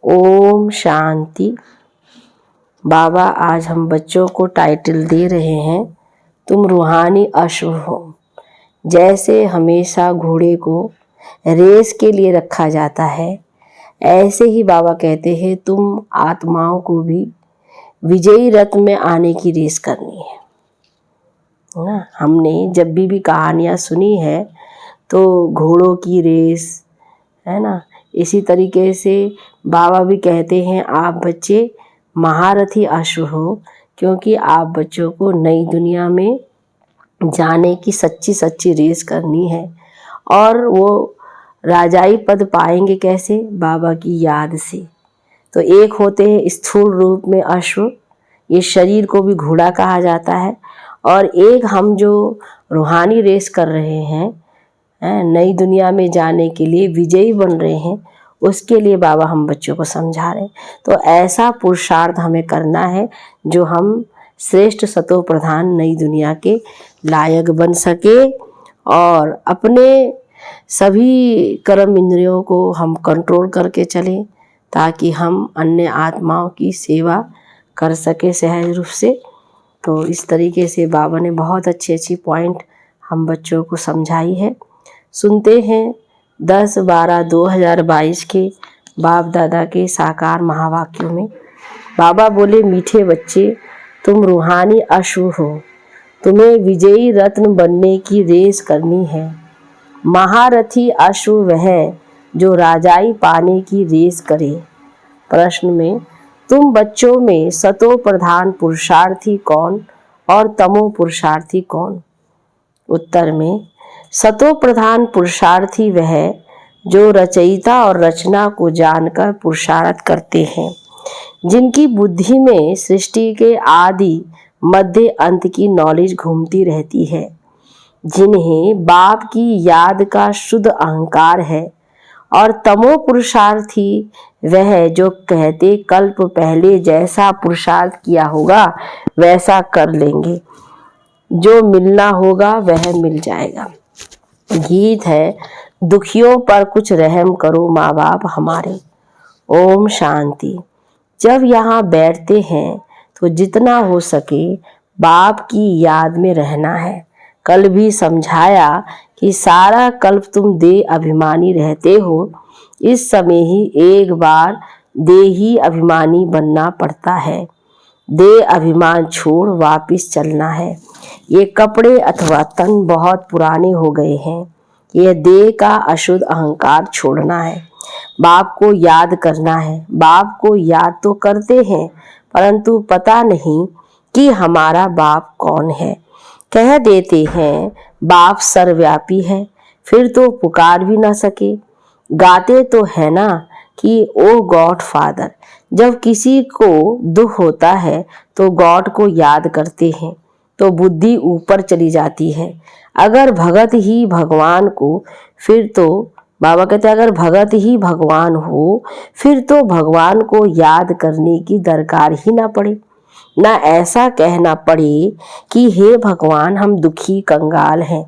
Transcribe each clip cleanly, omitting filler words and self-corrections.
ओम शांति। बाबा आज हम बच्चों को टाइटल दे रहे हैं, तुम रूहानी अश्व हो। जैसे हमेशा घोड़े को रेस के लिए रखा जाता है, ऐसे ही बाबा कहते हैं तुम आत्माओं को भी विजयी रथ में आने की रेस करनी है ना। हमने जब भी कहानियाँ सुनी है तो घोड़ों की रेस है ना, इसी तरीके से बाबा भी कहते हैं आप बच्चे महारथी अश्व हो, क्योंकि आप बच्चों को नई दुनिया में जाने की सच्ची रेस करनी है। और वो राजाई पद पाएंगे कैसे? बाबा की याद से। तो एक होते हैं स्थूल रूप में अश्व, ये शरीर को भी घोड़ा कहा जाता है, और एक हम जो रूहानी रेस कर रहे हैं, नई दुनिया में जाने के लिए विजयी बन रहे हैं, उसके लिए बाबा हम बच्चों को समझा रहे हैं। तो ऐसा पुरुषार्थ हमें करना है जो हम श्रेष्ठ सतो प्रधान नई दुनिया के लायक बन सके, और अपने सभी कर्म इंद्रियों को हम कंट्रोल करके चलें, ताकि हम अन्य आत्माओं की सेवा कर सके सहज रूप से। तो इस तरीके से बाबा ने बहुत अच्छी पॉइंट हम बच्चों को समझाई है। सुनते हैं 10/12/2022 के बाप दादा के साकार महावाक्यों में। बाबा बोले, मीठे बच्चे तुम रूहानी अश्व हो, तुम्हें विजयी रत्न बनने की रेस करनी है। महारथी अश्व वह जो राजाई पाने की रेस करे। प्रश्न में तुम बच्चों में सतो प्रधान पुरुषार्थी कौन और तमो पुरुषार्थी कौन? उत्तर में सतो प्रधान पुरुषार्थी वह जो रचयिता और रचना को जानकर पुरुषार्थ करते हैं, जिनकी बुद्धि में सृष्टि के आदि मध्य अंत की नॉलेज घूमती रहती है, जिन्हें बाप की याद का शुद्ध अहंकार है। और तमो पुरुषार्थी वह जो कहते कल्प पहले जैसा पुरुषार्थ किया होगा वैसा कर लेंगे, जो मिलना होगा वह मिल जाएगा। गीत है, दुखियों पर कुछ रहम करो माँ बाप हमारे। ओम शांति। जब यहाँ बैठते हैं तो जितना हो सके बाप की याद में रहना है। कल भी समझाया कि सारा कल्प तुम दे अभिमानी रहते हो, इस समय ही एक बार देही अभिमानी बनना पड़ता है। दे अभिमान छोड़ वापिस चलना है। ये कपड़े अथवा तन बहुत पुराने हो गए हैं। यह देह का अशुद्ध अहंकार छोड़ना है। बाप को याद करना है। बाप को याद तो करते हैं, परंतु पता नहीं कि हमारा बाप कौन है। कह देते हैं बाप सर्वव्यापी है, फिर तो पुकार भी ना सके। गाते तो है ना कि ओ गॉड फादर। जब किसी को दुख होता है तो गॉड को याद करते हैं तो बुद्धि ऊपर चली जाती है। अगर भगत ही भगवान को, फिर तो बाबा कहते हैं अगर भगत ही भगवान हो, फिर तो भगवान को याद करने की दरकार ही ना पड़े। ना ऐसा कहना पड़े कि हे भगवान हम दुखी कंगाल हैं,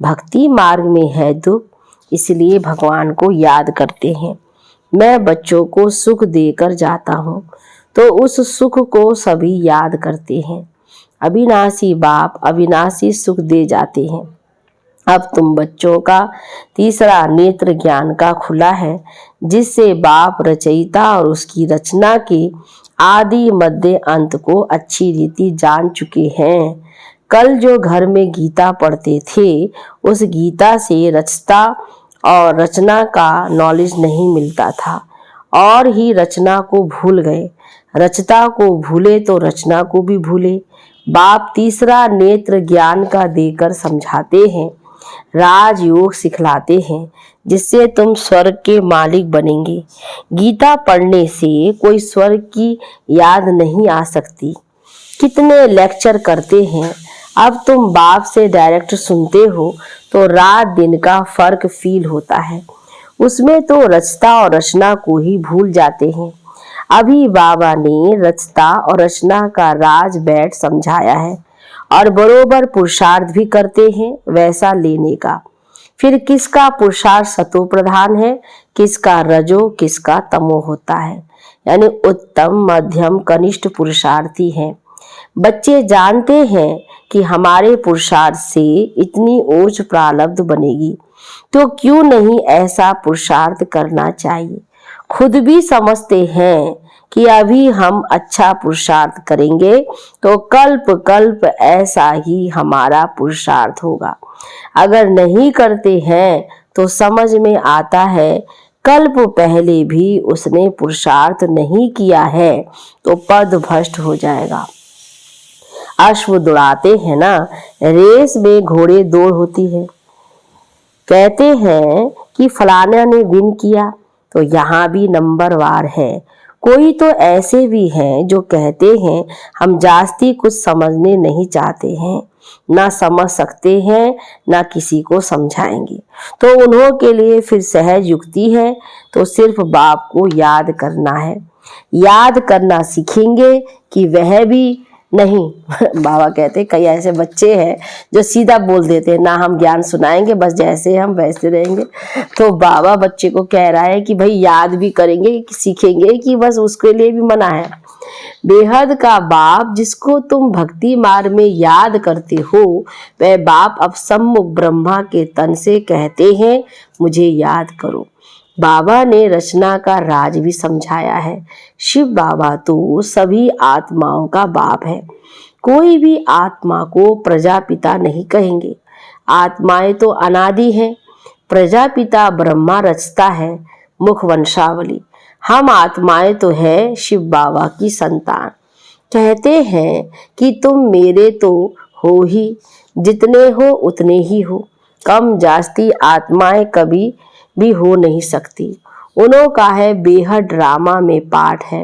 भक्ति मार्ग में है दुख, इसलिए भगवान को याद करते हैं। मैं बच्चों को सुख देकर जाता हूँ तो उस सुख को सभी याद करते हैं। अविनाशी बाप अविनाशी सुख दे जाते हैं। अब तुम बच्चों का तीसरा नेत्र ज्ञान का खुला है, जिससे बाप रचयिता और उसकी रचना के आदि मध्य अंत को अच्छी रीति जान चुके हैं। कल जो घर में गीता पढ़ते थे, उस गीता से रचता और रचना का नॉलेज नहीं मिलता था, और ही रचना को भूल गए। रचता को भूले तो रचना को भी भूले। बाप तीसरा नेत्र ज्ञान का देकर समझाते हैं, राजयोग सिखलाते हैं, जिससे तुम स्वर्ग के मालिक बनेंगे। गीता पढ़ने से कोई स्वर्ग की याद नहीं आ सकती। कितने लेक्चर करते हैं, अब तुम बाप से डायरेक्ट सुनते हो तो रात दिन का फर्क फील होता है। उसमें तो रचता और रचना को ही भूल जाते हैं। अभी बाबा ने रचता और रचना का राज बैठ समझाया है, और बरोबर पुरुषार्थ भी करते हैं वैसा लेने का। फिर किसका पुरुषार्थ सतो प्रधान है, किसका रजो, किसका तमो होता है। यानी उत्तम, मध्यम, कनिष्ठ पुरुषार्थी हैं। बच्चे जानते हैं कि हमारे पुरुषार्थ से इतनी ओज प्रारब्ध बनेगी, तो क्यों नहीं ऐसा पुरुषार्थ करना चाहिए। खुद भी समझते हैं कि अभी हम अच्छा पुरुषार्थ करेंगे तो कल्प कल्प ऐसा ही हमारा पुरुषार्थ होगा। अगर नहीं करते हैं तो समझ में आता है कल्प पहले भी उसने पुरुषार्थ नहीं किया है तो पद भ्रष्ट हो जाएगा। अश्व दौड़ाते हैं ना, रेस में घोड़े दौड़ होती है। कहते हैं कि फलाना ने विन किया, तो यहाँ भी नंबरवार है। कोई तो ऐसे भी हैं जो कहते हैं हम जास्ती कुछ समझने नहीं चाहते हैं, ना समझ सकते हैं, ना किसी को समझाएंगे। तो उन्हों के लिए फिर सहज युक्ति है, तो सिर्फ बाप को याद करना है। याद करना सीखेंगे कि वह भी नहीं बाबा कहते कई ऐसे बच्चे हैं जो सीधा बोल देते हैं, ना हम ज्ञान सुनाएंगे, बस जैसे हम वैसे रहेंगे। तो बाबा बच्चे को कह रहा है कि भाई याद भी करेंगे, सीखेंगे कि बस उसके लिए भी मना है। बेहद का बाप जिसको तुम भक्ति मार्ग में याद करते हो, वह बाप अब सम्मुख ब्रह्मा के तन से कहते हैं मुझे याद करो। बाबा ने रचना का राज भी समझाया है। शिव बाबा तो सभी आत्माओं का बाप है। कोई भी आत्मा को प्रजापिता नहीं कहेंगे। आत्माएं तो अनादि हैं। प्रजापिता ब्रह्मा रचता है मुख वंशावली। हम आत्माएं तो है शिव बाबा की संतान। कहते हैं कि तुम मेरे तो हो ही, जितने हो उतने ही हो। कम जास्ती आत्माएं कभी भी हो नहीं सकती। उन्हों का है बेहद ड्रामा में पाठ है।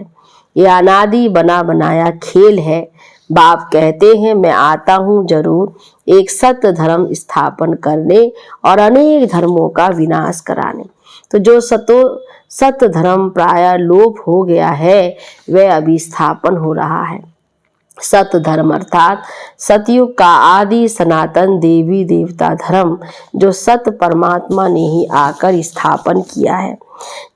ये अनादि बना बनाया खेल है। बाप कहते हैं मैं आता हूँ जरूर एक सत्य धर्म स्थापन करने और अनेक धर्मों का विनाश कराने। तो जो सत्य धर्म प्राय लोप हो गया है वह अभी स्थापन हो रहा है। सत्य धर्म अर्थात सतयुग का आदि सनातन देवी देवता धर्म जो सत्य परमात्मा ने ही आकर स्थापन किया है।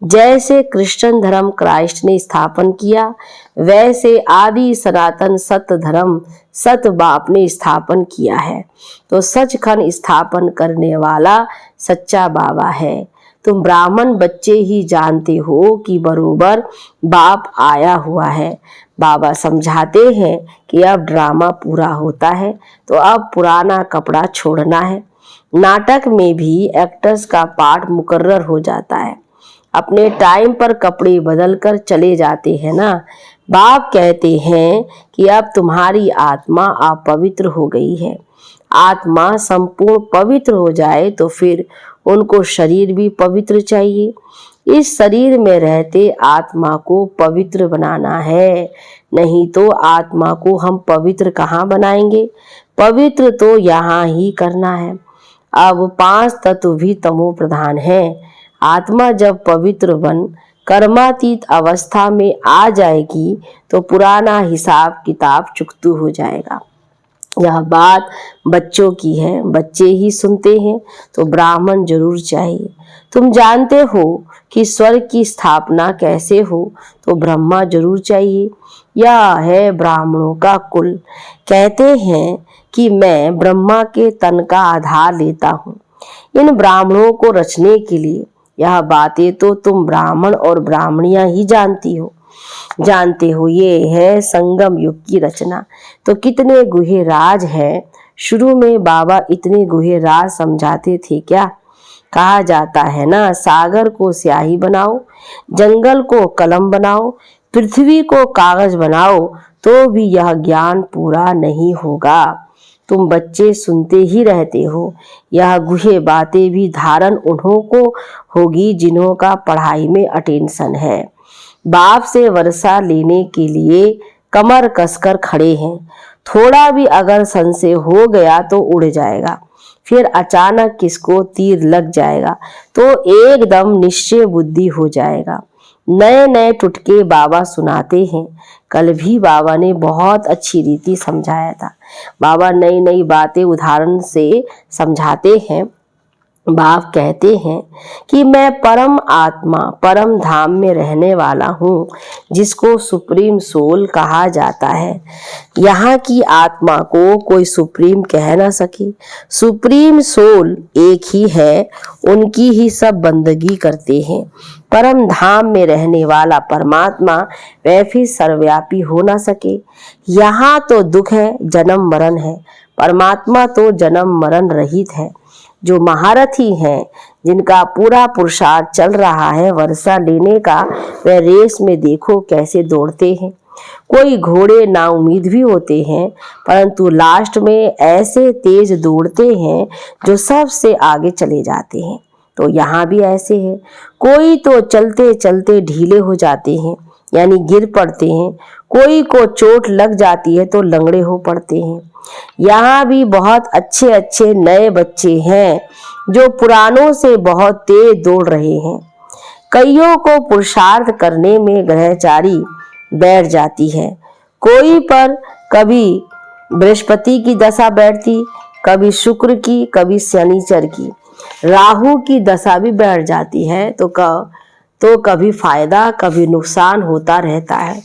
जैसे क्रिश्चियन धर्म क्राइस्ट ने स्थापन किया, वैसे आदि सनातन सत्य धर्म सत्य बाप ने स्थापन किया है। तो सचखंड स्थापन करने वाला सच्चा बाबा है। तुम ब्राह्मण बच्चे ही जानते हो कि बरोबर बाप आया हुआ है। बाबा समझाते हैं कि अब ड्रामा पूरा होता है, तो अब पुराना कपड़ा छोड़ना है। नाटक में भी एक्टर्स का पार्ट मुकर्रर हो जाता है। अपने टाइम पर कपड़े बदल कर चले जाते हैं ना। बाप कहते हैं कि अब तुम्हारी आत्मा अपवित्र हो गई है। आत्मा संपूर्ण पवित्र हो जाए तो फिर उनको शरीर भी पवित्र चाहिए। इस शरीर में रहते आत्मा को पवित्र बनाना है, नहीं तो आत्मा को हम पवित्र कहाँ बनाएंगे। पवित्र तो यहाँ ही करना है। अब 5 तत्व भी तमो प्रधान है। आत्मा जब पवित्र बन कर्मातीत अवस्था में आ जाएगी तो पुराना हिसाब किताब चुकतू हो जाएगा। यह बात बच्चों की है, बच्चे ही सुनते हैं, तो ब्राह्मण जरूर चाहिए। तुम जानते हो कि स्वर्ग की स्थापना कैसे हो, तो ब्रह्मा जरूर चाहिए। यह है ब्राह्मणों का कुल। कहते हैं कि मैं ब्रह्मा के तन का आधार लेता हूँ इन ब्राह्मणों को रचने के लिए। यह बातें तो तुम ब्राह्मण और ब्राह्मणियां ही जानते हो। ये है संगम युग की रचना। तो कितने गुहे राज हैं। शुरू में बाबा इतने गुहे राज समझाते थे क्या। कहा जाता है ना, सागर को स्याही बनाओ, जंगल को कलम बनाओ, पृथ्वी को कागज बनाओ, तो भी यह ज्ञान पूरा नहीं होगा। तुम बच्चे सुनते ही रहते हो। यह गुहे बातें भी धारण उन्हों को होगी जिन्हों का पढ़ाई में अटेंशन है। बाप से वर्षा लेने के लिए कमर कसकर खड़े हैं। थोड़ा भी अगर संशय हो गया तो उड़ जाएगा। फिर अचानक किसको तीर लग जाएगा तो एकदम निश्चय बुद्धि हो जाएगा। नए नए टुटके बाबा सुनाते हैं। कल भी बाबा ने बहुत अच्छी रीति समझाया था। बाबा नई नई बातें उदाहरण से समझाते हैं। बाप कहते हैं कि मैं परम आत्मा परम धाम में रहने वाला हूँ, जिसको सुप्रीम सोल कहा जाता है। यहाँ की आत्मा को कोई सुप्रीम कह ना सके। सुप्रीम सोल एक ही है, उनकी ही सब बंदगी करते हैं। परम धाम में रहने वाला परमात्मा वह फिर सर्वव्यापी हो ना सके। यहाँ तो दुख है, जन्म मरण है, परमात्मा तो जन्म मरण रहित है। जो महारथी हैं, जिनका पूरा पुरुषार्थ चल रहा है वर्षा लेने का, वह रेस में देखो कैसे दौड़ते हैं। कोई घोड़े नाउम्मीद भी होते हैं, परंतु लास्ट में ऐसे तेज दौड़ते हैं जो सबसे आगे चले जाते हैं। तो यहाँ भी ऐसे है, कोई तो चलते चलते ढीले हो जाते हैं यानी गिर पड़ते हैं, कोई को चोट लग जाती है तो लंगड़े हो पड़ते हैं। यहाँ भी बहुत अच्छे अच्छे नए बच्चे हैं जो पुरानों से बहुत तेज दौड़ रहे हैं। कईयों को पुरुषार्थ करने में ग्रहचारी बैठ जाती है। कोई पर कभी बृहस्पति की दशा बैठती, कभी शुक्र की, कभी शनिचर की, राहु की दशा भी बैठ जाती है। तो कभी फायदा कभी नुकसान होता रहता है।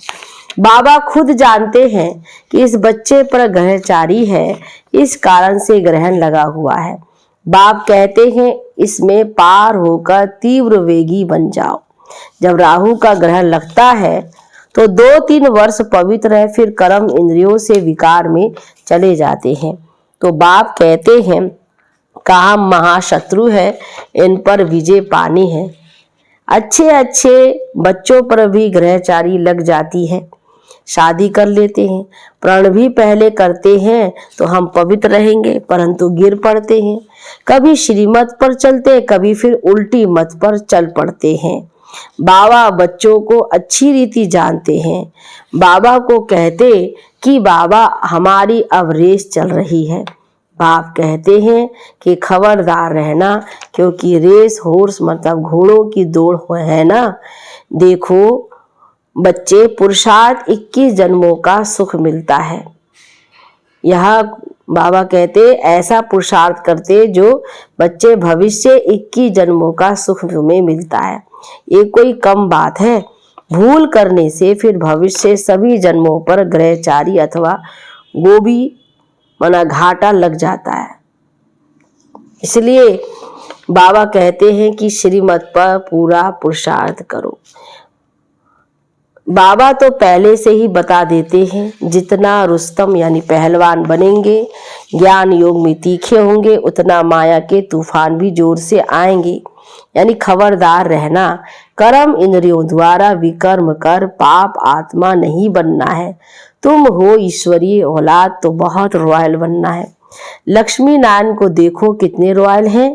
बाबा खुद जानते हैं कि इस बच्चे पर ग्रहचारी है, इस कारण से ग्रहण लगा हुआ है। बाप कहते हैं इसमें पार होकर तीव्र वेगी बन जाओ। जब राहु का ग्रहण लगता है तो 2-3 वर्ष पवित्र है, फिर कर्म इंद्रियों से विकार में चले जाते हैं। तो बाप कहते हैं काम महाशत्रु है, इन पर विजय पानी है। अच्छे अच्छे बच्चों पर भी ग्रहचारी लग जाती है, शादी कर लेते हैं, प्रण भी पहले करते हैं तो हम पवित्र रहेंगे, परंतु गिर पड़ते हैं। कभी श्रीमत पर चलते, कभी फिर उल्टी मत पर चल पड़ते हैं। बाबा बच्चों को अच्छी रीति जानते हैं। बाबा को कहते कि बाबा हमारी अब रेस चल रही है। बाप कहते हैं कि खबरदार रहना, क्योंकि रेस हॉर्स मतलब घोड़ों की दौड़ है ना। देखो बच्चे, पुरुषार्थ 21 जन्मों का सुख मिलता है। यह बाबा कहते ऐसा पुरुषार्थ करते जो बच्चे भविष्य 21 जन्मों का सुख में मिलता है। ये कोई कम बात है। भूल करने से फिर भविष्य सभी जन्मों पर ग्रहचारी अथवा गोभी मना घाटा लग जाता है। इसलिए बाबा कहते हैं कि श्रीमत पर पूरा पुरुषार्थ करो। बाबा तो पहले से ही बता देते हैं, जितना रुस्तम यानी पहलवान बनेंगे, ज्ञान योग में तीखे होंगे, उतना माया के तूफान भी जोर से आएंगे। यानी खबरदार रहना, कर्म इंद्रियों द्वारा विकर्म कर पाप आत्मा नहीं बनना है। तुम हो ईश्वरीय औलाद तो बहुत रॉयल बनना है। लक्ष्मी नारायण को देखो कितने रॉयल हैं।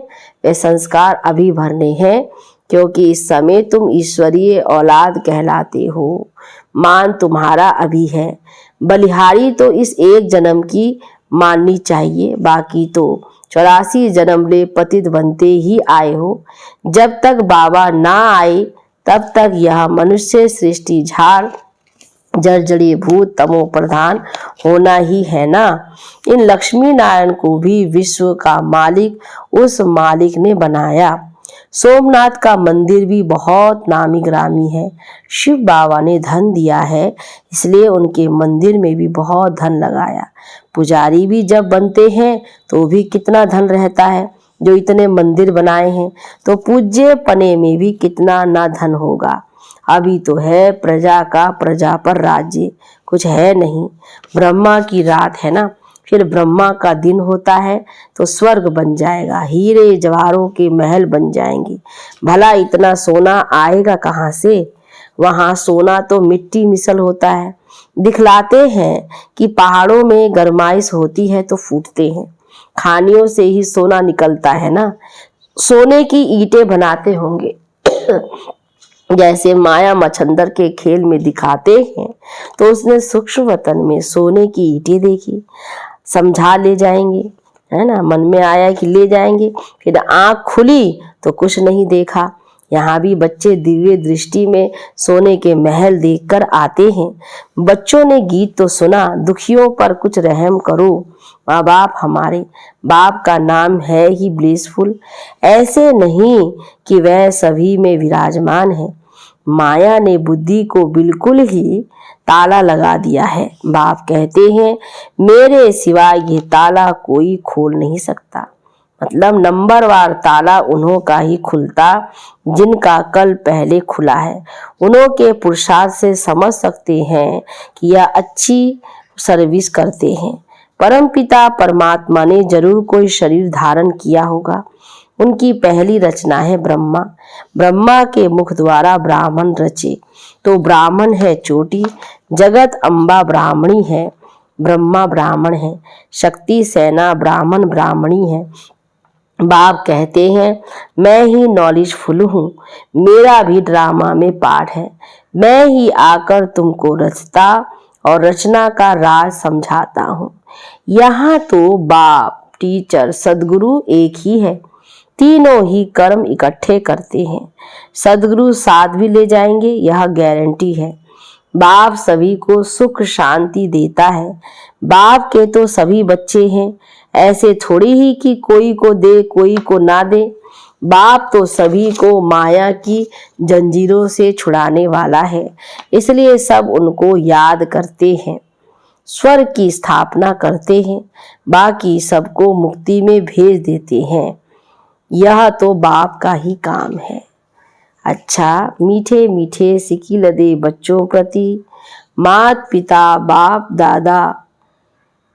वे संस्कार अभी भरने हैं, क्योंकि इस समय तुम ईश्वरीय औलाद कहलाते हो। मान तुम्हारा अभी है। बलिहारी तो इस एक जन्म की माननी चाहिए, बाकी तो 84 जन्म ले पतित बनते ही आए हो। जब तक बाबा ना आए तब तक यह मनुष्य सृष्टि झाड़ जर्जरी भूत तमो प्रधान होना ही है ना। इन लक्ष्मी नारायण को भी विश्व का मालिक उस मालिक ने बनाया। सोमनाथ का मंदिर भी बहुत नामी ग्रामी है। शिव बाबा ने धन दिया है, इसलिए उनके मंदिर में भी बहुत धन लगाया। पुजारी भी जब बनते हैं तो भी कितना धन रहता है। जो इतने मंदिर बनाए हैं तो पूज्य पने में भी कितना ना धन होगा। अभी तो है प्रजा का प्रजा पर राज्य, कुछ है नहीं। ब्रह्मा की रात है ना, फिर ब्रह्मा का दिन होता है तो स्वर्ग बन जाएगा, हीरे जवाहरों के महल बन जाएंगे। भला इतना सोना आएगा कहाँ से? वहाँ सोना तो मिट्टी मिसल होता है। दिखलाते हैं कि पहाड़ों में गरमाइश होती है तो फूटते हैं, खानियों से ही सोना निकलता है ना। सोने की ईंटें बनाते होंगे जैसे माया मच्छंदर के खेल में दिखाते हैं, तो उसने सूक्ष्म वतन में सोने की ईंटें देखी, समझा ले जाएंगे, है ना। मन में आया कि ले जाएंगे, फिर आंख खुली तो कुछ नहीं देखा। यहाँ भी बच्चे दिव्य दृष्टि में सोने के महल देखकर आते हैं। बच्चों ने गीत तो सुना, दुखियों पर कुछ रहम करो, माँ बाप हमारे, बाप का नाम है ही ब्लिसफुल। ऐसे नहीं कि वह सभी में विराजमान है। माया ने बुद्धि को बिल्कुल ही ताला लगा दिया है। बाप कहते हैं मेरे सिवाय ये ताला कोई खोल नहीं सकता। मतलब नंबरवार ताला उन्हों का ही खुलता जिनका कल पहले खुला है। उन्हों के पुरुषार्थ से समझ सकते हैं कि यह अच्छी सर्विस करते हैं। परमपिता परमात्मा ने जरूर कोई शरीर धारण किया होगा। उनकी पहली रचना है ब्रह्मा। ब्रह्मा के मुख द्वारा ब्राह्मण रचे, तो ब्राह्मण है चोटी। जगत अम्बा ब्राह्मणी है, ब्रह्मा ब्राह्मण है। शक्ति सेना ब्राह्मण ब्राह्मणी है। बाप कहते हैं मैं ही नॉलेजफुल हूँ, मेरा भी ड्रामा में पार्ट है। मैं ही आकर तुमको रचता और रचना का राज समझाता हूँ। यहाँ तो बाप, टीचर, सदगुरु एक ही है। तीनों ही कर्म इकट्ठे करते हैं। सदगुरु साथ भी ले जाएंगे, यह गारंटी है। बाप सभी को सुख शांति देता है। बाप के तो सभी बच्चे हैं, ऐसे थोड़ी ही कि कोई को दे कोई को ना दे। बाप तो सभी को माया की जंजीरों से छुड़ाने वाला है, इसलिए सब उनको याद करते हैं, स्वर्ग की स्थापना करते हैं, बाकी सबको मुक्ति में भेज देते हैं। यह तो बाप का ही काम है। अच्छा, मीठे मीठे सिकी लदे बच्चों प्रति मात पिता बाप दादा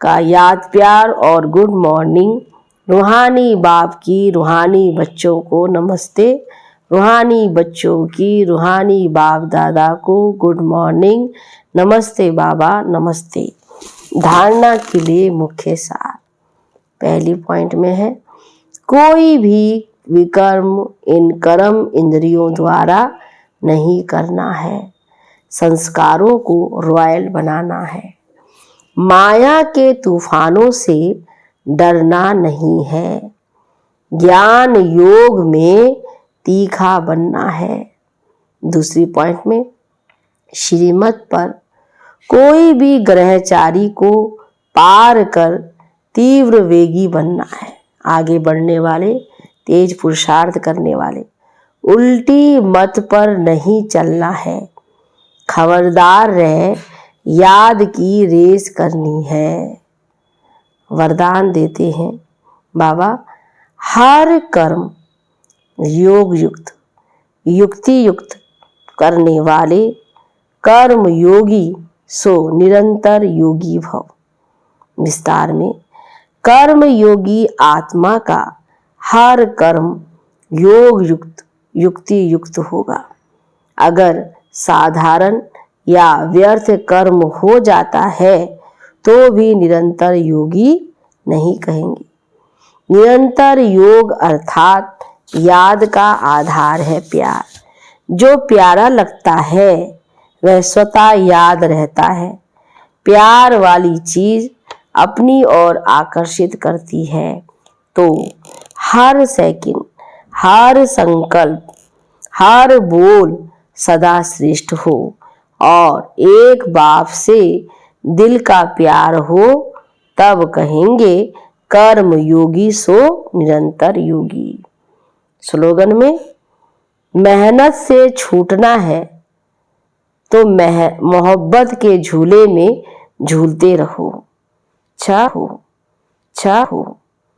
का याद प्यार और गुड मॉर्निंग। रूहानी बाप की रूहानी बच्चों को नमस्ते। रूहानी बच्चों की रूहानी बाप दादा को गुड मॉर्निंग। नमस्ते बाबा, नमस्ते। धारणा के लिए मुख्य सार पहली पॉइंट में है, कोई भी विकर्म इन कर्म इंद्रियों द्वारा नहीं करना है। संस्कारों को रॉयल बनाना है। माया के तूफानों से डरना नहीं है। ज्ञान योग में तीखा बनना है। दूसरी पॉइंट में, श्रीमत पर कोई भी ग्रहचारी को पार कर तीव्र वेगी बनना है। आगे बढ़ने वाले, तेज पुरुषार्थ करने वाले। उल्टी मत पर नहीं चलना है। खबरदार रहे, याद की रेस करनी है। वरदान देते हैं बाबा, हर कर्म योग युक्त युक्ति युक्त करने वाले कर्म योगी सो निरंतर योगी भव। विस्तार में, कर्म योगी आत्मा का हर कर्म योग युक्त युक्ति युक्त होगा। अगर साधारण या व्यर्थ कर्म हो जाता है तो भी निरंतर योगी नहीं कहेंगे। निरंतर योग अर्थात याद का आधार है प्यार। जो प्यारा लगता है वह स्वतः याद रहता है। प्यार वाली चीज अपनी ओर आकर्षित करती है, तो हर सेकंड, हर संकल्प, हर बोल सदा श्रेष्ठ हो और एक बाप से दिल का प्यार हो, तब कहेंगे कर्म योगी सो निरंतर योगी। स्लोगन में, मेहनत से छूटना है तो मोहब्बत के झूले में झूलते रहो। अच्छा हो।